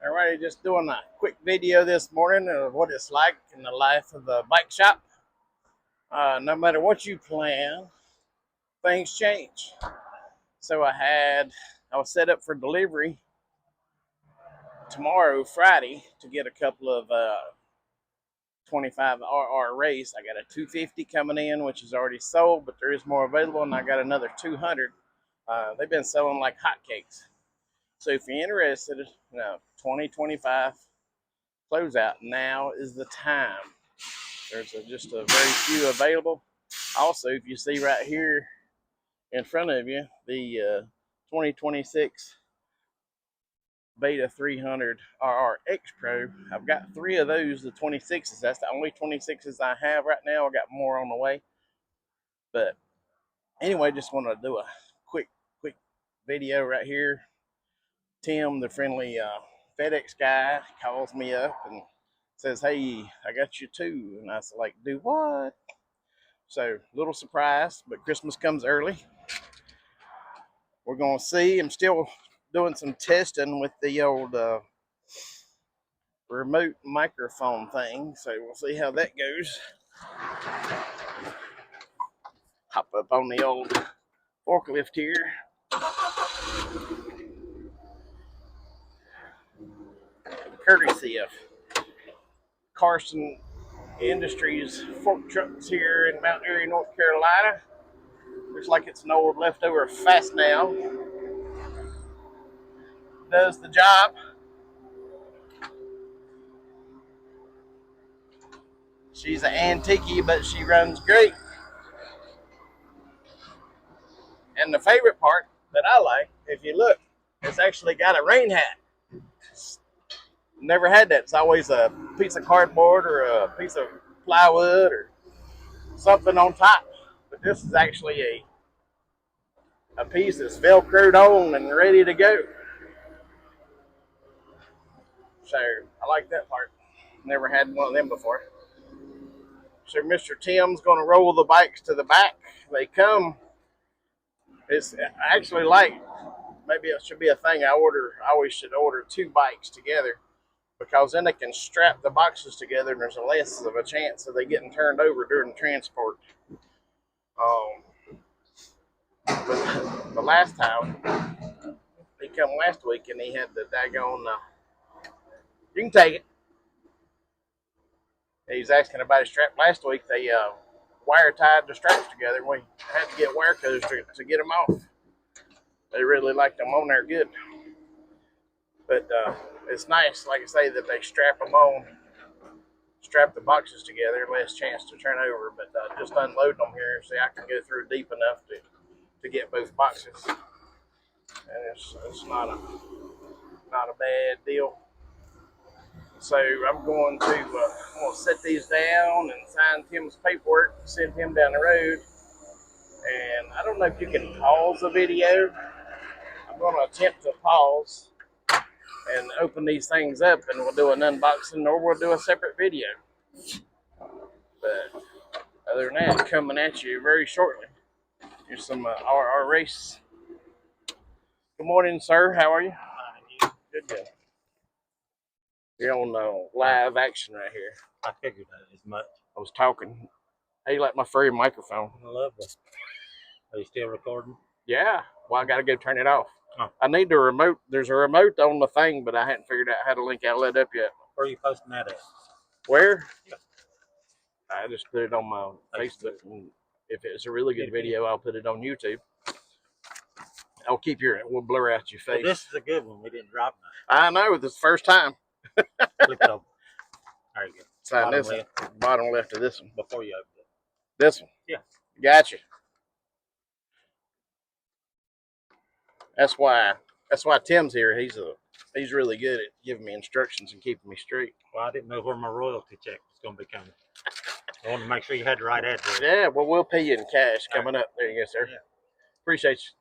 Alrighty, just doing a quick video this morning of what it's like in the life of the bike shop. No matter what you plan, things change. So I was set up for delivery tomorrow, Friday, to get a couple of 25RR race. I got a 250 coming in, which is already sold, but there is more available, and I got another 200. They've been selling like hotcakes. So if you're interested, 2025 closeout, now is the time. There's just a very few available. Also, if you see right here in front of you, the 2026 Beta 300 RRX Pro, I've got three of those, the 26s. That's the only 26s I have right now. I got more on the way. But anyway, just wanted to do a quick video right here. Tim, the friendly FedEx guy, calls me up and says, "Hey, I got you too." And I said, "Like, do what?" So, little surprise, but Christmas comes early. We're going to see. I'm still doing some testing with the old remote microphone thing, so we'll see how that goes. Hop up on the old forklift here. Courtesy of Carson Industries fork trucks here in Mount Airy, North Carolina. Looks like it's an old leftover Fastenal. Does the job. She's an antique, but she runs great. And the favorite part that I like, if you look, it's actually got a rain hat. Never had that. It's always a piece of cardboard or a piece of plywood or something on top. But this is actually a piece that's velcroed on and ready to go. So I like that part. Never had one of them before. So Mr. Tim's going to roll the bikes to the back. They come. It's actually like, maybe it should be a thing I always should order two bikes together, because then they can strap the boxes together and there's less of a chance of they getting turned over during transport. But the last time, he come last week and he had the daggone, you can take it. He was asking about his strap last week. They wire tied the straps together. We had to get wire cutters to get them off. They really liked them on there good. But it's nice, like I say, that they strap them on, strap the boxes together, less chance to turn over. But just unloading them here, see, I can go through deep enough to get both boxes. And it's not a bad deal. So I'm going to set these down and sign Tim's paperwork, send him down the road. And I don't know if you can pause the video. I'm going to attempt to pause and open these things up, and we'll do an unboxing, or we'll do a separate video. But other than that, coming at you very shortly. Here's some RR Race. Good morning, sir. How are you? Good. You're on live action right here. I figured that as much. I was talking. How you like my free microphone? Lovely. Are you still recording? Yeah. Well, I got to go turn it off. Oh. I need the remote. There's a remote on the thing, but I hadn't figured out how to link outlet up yet. Where are you posting that at? Where? Yeah. I just put it on my Facebook. And if it's a really good video, I'll put it on YouTube. We'll blur out your face. Well, this is a good one. We didn't drop nothing. I know. This is the first time. Flip it over. There you go. Sign this one. Bottom left of this one. Before you open it. This one? Yeah. Gotcha. That's why Tim's here. He's really good at giving me instructions and keeping me straight. Well, I didn't know where my royalty check was going to be coming. I wanted to make sure you had the right address. Yeah, well, we'll pay you in cash coming up. There you go, sir. Yeah. Appreciate you.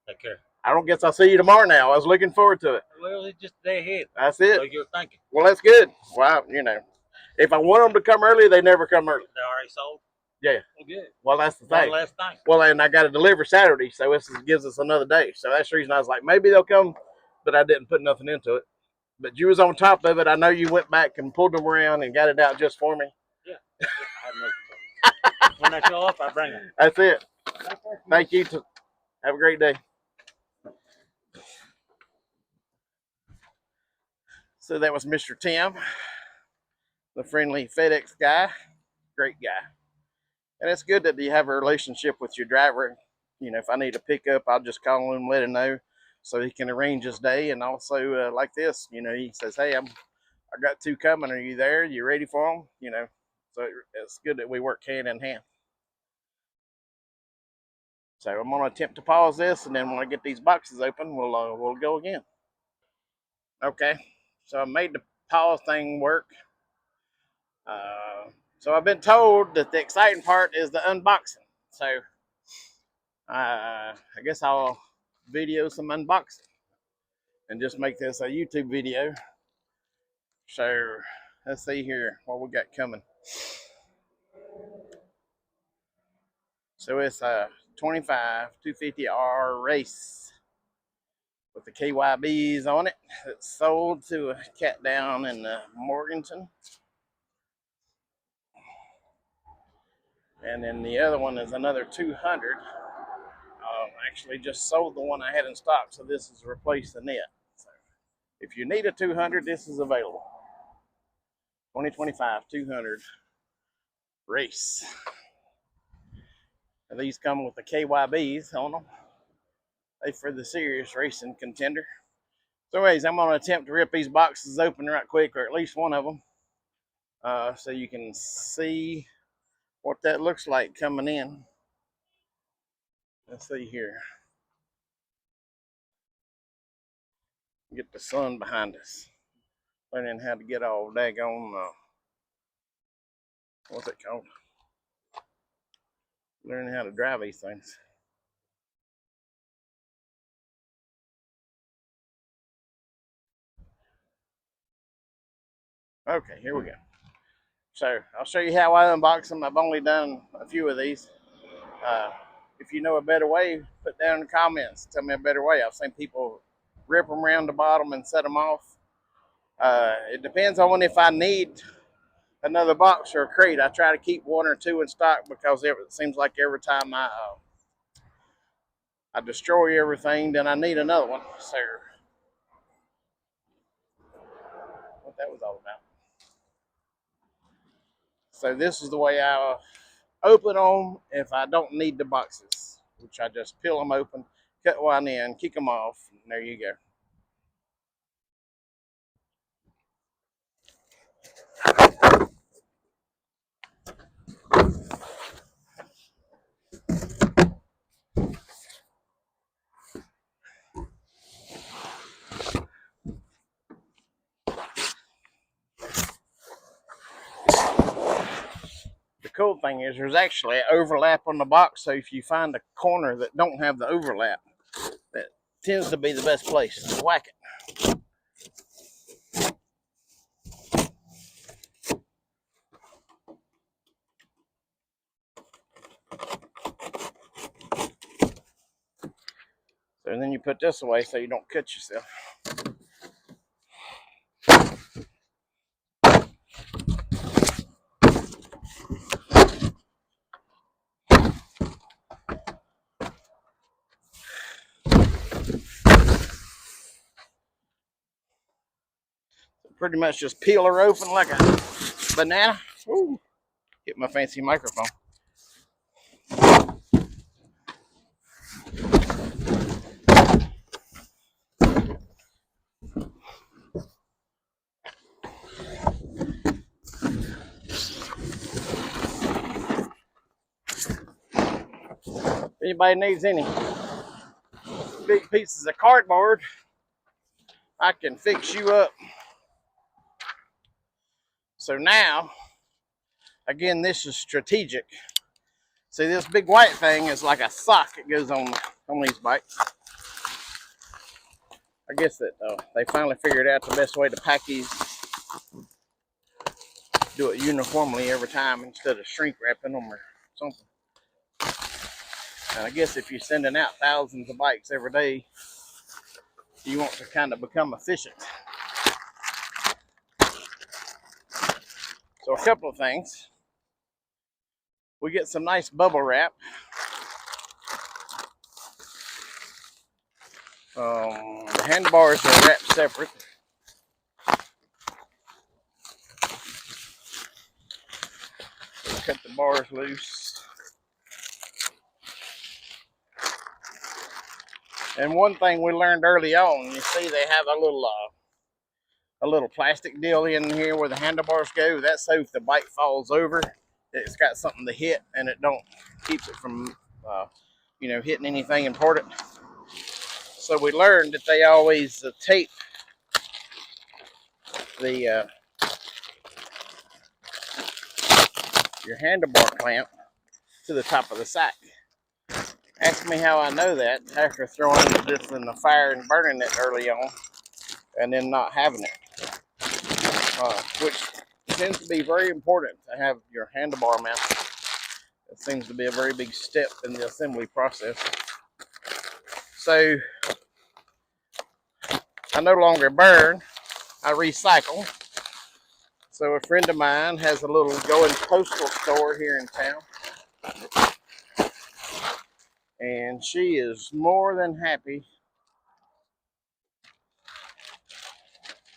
Take care. I don't guess I'll see you tomorrow now. I was looking forward to it. Well, it's just a day ahead. That's it. So you're thinking. Well, that's good. Well, if I want them to come early, they never come early. They already sold? Yeah. Well, good. Well, that's the thing. Last thing. Well, and I got to deliver Saturday, so this gives us another day. So that's the reason I was like, maybe they'll come, but I didn't put nothing into it. But you was on top of it. I know you went back and pulled them around and got it out just for me. Yeah. I have no complaints. When they show up, I bring them. That's it. Thank you. Have a great day. So that was Mr. Tim, the friendly FedEx guy. Great guy. And it's good that you have a relationship with your driver. You know, if I need a pickup, I'll just call him, let him know, so he can arrange his day. And also, like this, you know, he says, "Hey, I got 2 coming. Are you there? You ready for them?" You know, so it's good that we work hand in hand. So I'm gonna attempt to pause this, and then when I get these boxes open, we'll go again. Okay. So I made the pause thing work. So I've been told that the exciting part is the unboxing. So I guess I'll video some unboxing and just make this a YouTube video. So let's see here what we got coming. So it's a 25 250R race with the KYBs on it. It's sold to a cat down in Morganton. And then the other one is another 200. Actually just sold the one I had in stock, so this is replacing it. So if you need a 200, this is available. 2025 200 race. And these come with the KYBs on them. They for the serious racing contender. So anyways, I'm going to attempt to rip these boxes open right quick, or at least one of them, so you can see what that looks like coming in. Let's see here. Get the sun behind us. Learning how to get all daggone, what's it called? Learning how to drive these things. Okay, here we go. So I'll show you how I unbox them. I've only done a few of these. If you know a better way, put down in the comments. Tell me a better way. I've seen people rip them around the bottom and set them off. It depends on if I need another box or a crate. I try to keep 1 or 2 in stock because it seems like every time I destroy everything, then I need another one. So what that was all about. So this is the way I open them if I don't need the boxes, which I just peel them open, cut one in, kick them off, and there you go. The cool thing is there's actually an overlap on the box, so if you find a corner that don't have the overlap, that tends to be the best place to whack it. So then you put this away so you don't cut yourself. Pretty much just peel her open like a banana. Ooh, hit my fancy microphone. If anybody needs any big pieces of cardboard, I can fix you up. So now, again, this is strategic. See, this big white thing is like a sock that goes on these bikes. I guess that they finally figured out the best way to pack these. Do it uniformly every time instead of shrink wrapping them or something. And I guess if you're sending out thousands of bikes every day, you want to kind of become efficient. So a couple of things. We get some nice bubble wrap. The handlebars are wrapped separate. Cut the bars loose. And one thing we learned early on, you see they have a little plastic deal in here where the handlebars go. That's so if the bike falls over, it's got something to hit and it don't keeps it from hitting anything important. So we learned that they always tape the your handlebar clamp to the top of the sack. Ask me how I know that after throwing this in the fire and burning it early on and then not having it, which tends to be very important to have your handlebar mount. It seems to be a very big step in the assembly process. So I no longer burn, I recycle. So a friend of mine has a little going postal store here in town, and she is more than happy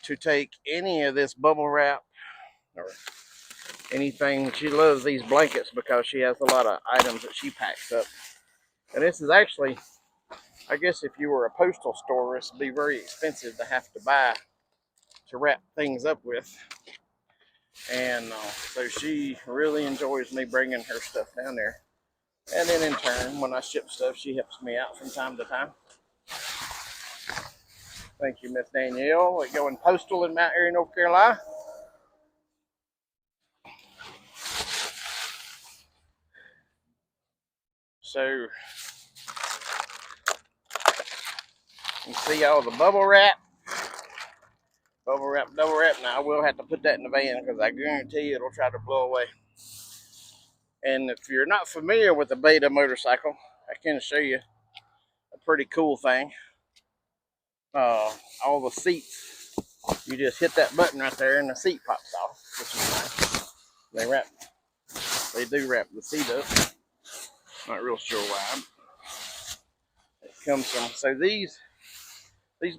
to take any of this bubble wrap or anything. She loves these blankets because she has a lot of items that she packs up. And this is actually, I guess if you were a postal store, this would be very expensive to have to buy to wrap things up with. And so she really enjoys me bringing her stuff down there. And then in turn, when I ship stuff, she helps me out from time to time. Thank you, Miss Danielle. We're going postal in Mount Airy, North Carolina. So you see all the bubble wrap. Bubble wrap, double wrap. Now I will have to put that in the van because I guarantee you it'll try to blow away. And if you're not familiar with the Beta motorcycle, I can show you a pretty cool thing. All the seats, you just hit that button right there and the seat pops off, which is nice. They do wrap the seat up. Not real sure why. It comes from, so these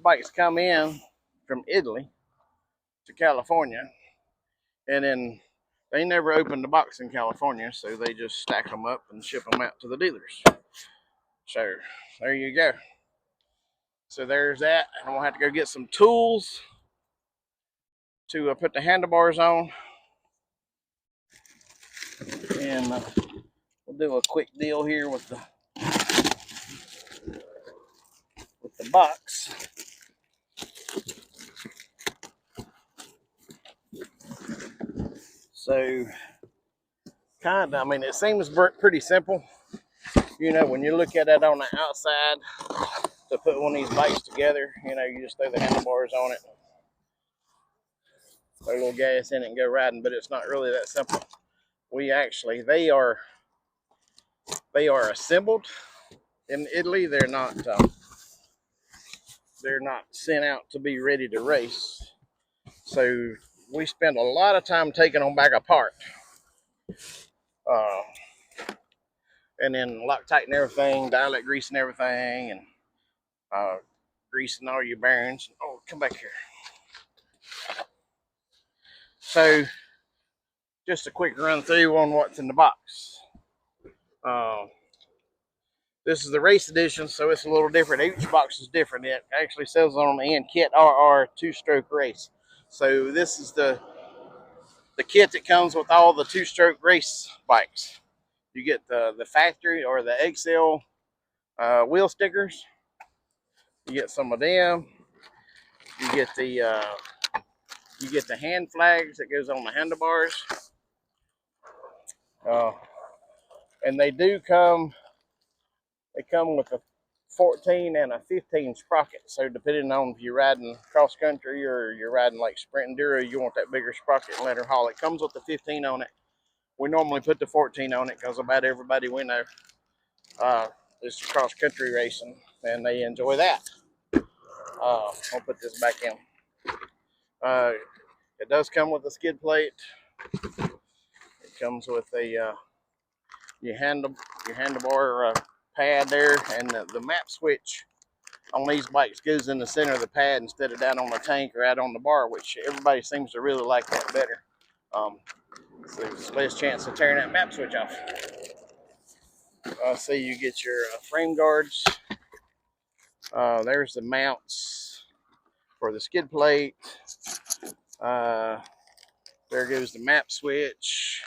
bikes come in from Italy to California, and then they never opened the box in California, so they just stack them up and ship them out to the dealers. So there you go. So there's that. I'm gonna have to go get some tools to put the handlebars on, and we'll do a quick deal here with the box. So kind of, I mean, it seems pretty simple. You know, when you look at it on the outside to put one of these bikes together, you know, you just throw the handlebars on it, throw a little gas in it and go riding, but it's not really that simple. They are assembled in Italy. They're not sent out to be ready to race. So we spend a lot of time taking them back apart. And then Loctite and everything, dialect grease and everything, and greasing all your bearings. Oh, come back here. So, just a quick run through on what's in the box. This is the race edition, so it's a little different. Each box is different. It actually says on the end, Kit RR 2-stroke race. So this is the kit that comes with all the 2-stroke race bikes. You get the factory or the XL wheel stickers. You get some of them. You get the hand flags that goes on the handlebars. And they come with a 14 and a 15 sprocket. So depending on if you're riding cross country or you're riding like sprint enduro, you want that bigger sprocket and let her haul. It comes with the 15 on it. We normally put the 14 on it because about everybody we know is cross country racing and they enjoy that. I'll put this back in. It does come with a skid plate. It comes with a your handlebar pad there, and the map switch on these bikes goes in the center of the pad instead of down on the tank or out on the bar, which everybody seems to really like that better. So there's less chance of tearing that map switch off. So you get your frame guards. There's the mounts for the skid plate. There goes the map switch.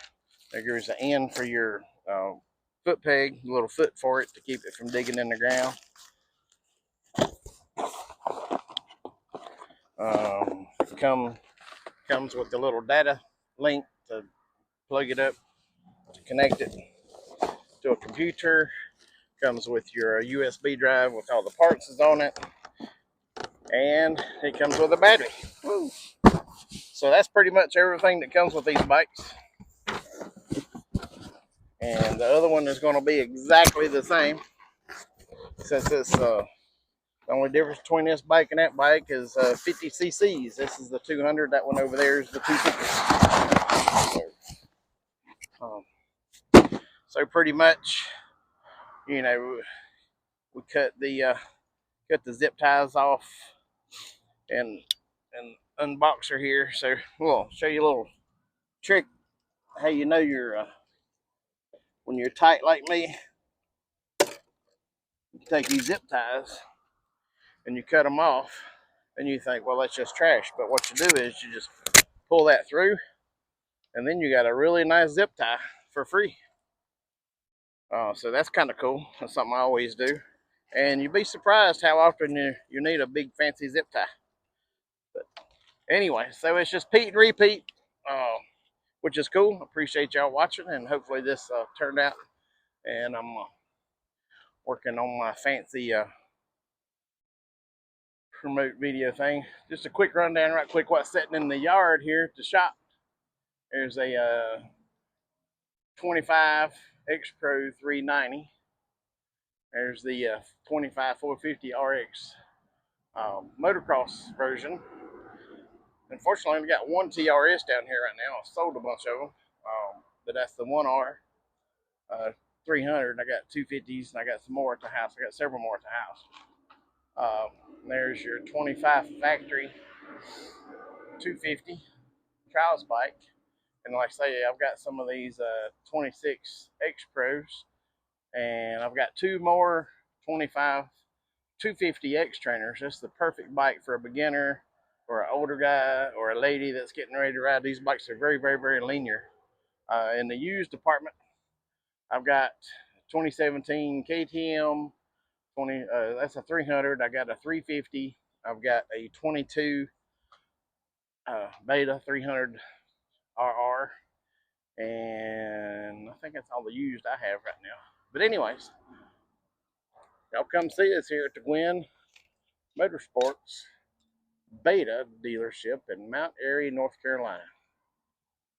There goes the end for your foot peg, a little foot for it to keep it from digging in the ground. Comes with the little data link to plug it up, to connect it to a computer. Comes with your USB drive with all the parts is on it, and it comes with a battery. Woo. So that's pretty much everything that comes with these bikes. And the other one is going to be exactly the same, since it's the only difference between this bike and that bike is 50 cc's. This is the 200. That one over there is the 250. So pretty much, you know, we cut the zip ties off and unbox her here. So we'll show you a little trick how you know you're when you're tight like me. You take these zip ties and you cut them off, and you think, well, that's just trash. But what you do is you just pull that through, and then you got a really nice zip tie for free. So that's kind of cool. That's something I always do. And you'd be surprised how often you need a big fancy zip tie. But anyway, so it's just Pete and repeat, which is cool. Appreciate y'all watching, and hopefully this turned out. And I'm working on my fancy promote video thing. Just a quick rundown right quick what's sitting in the yard here at the shop. There's a 25 X Pro 390. There's the 25 450 RX motocross version. Unfortunately, we got one TRS down here right now. I sold a bunch of them, but that's the 1R 300. I got 250s, and I got some more at the house. I got several more at the house. There's your 25 factory 250 trials bike. And like I say, I've got some of these 26 X Pros, and I've got two more 25 250 X trainers. That's the perfect bike for a beginner or an older guy or a lady that's getting ready to ride. These bikes are very, very, very linear. In the used department, I've got 2017 KTM 20. That's a 300. I got a 350. I've got a 22 Beta 300 RR, and I think that's all the used I have right now. But anyways, y'all come see us here at the Gwinn Motorsports Beta dealership in Mount Airy, North Carolina.